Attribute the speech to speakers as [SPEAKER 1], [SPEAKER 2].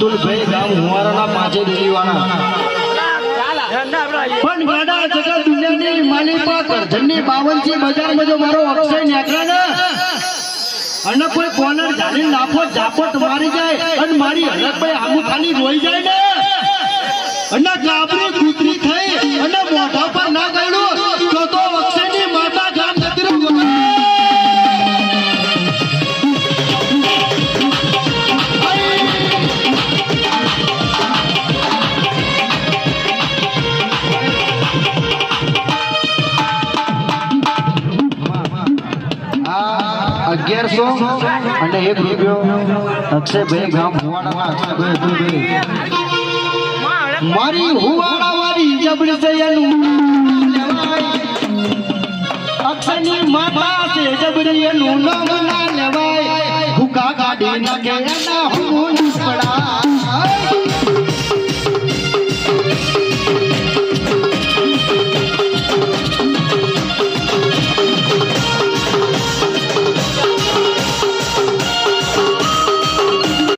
[SPEAKER 1] અતુલભાઈ ગામ હુવારાના પાંચે દેવીવાળા પણ ગાડા જગત દુનિયાની માલિકા કરજણની 52 બજારમાં જો મારો અક્ષય નીકળે ને અને કોઈ કોનર ઝાલી લાફો ઝાપટ મારી જાય અને મારી હલકભાઈ આમુ ખાલી રોઈ જાય ને અને ગાબરી કૂતરી થઈ અને મોઢા પર ના ગયું તો અક્ષયની માતા ગામ જતી રહી અને ₹1 અક્ષયભાઈ ગામ મારી હુવાડા વાળી જબડી છે એનું અક્ષયની માતા છે જબડી એનું નામ ના લેવાય ભૂકા કાઢી નાખે એના હું નિષ્ફળા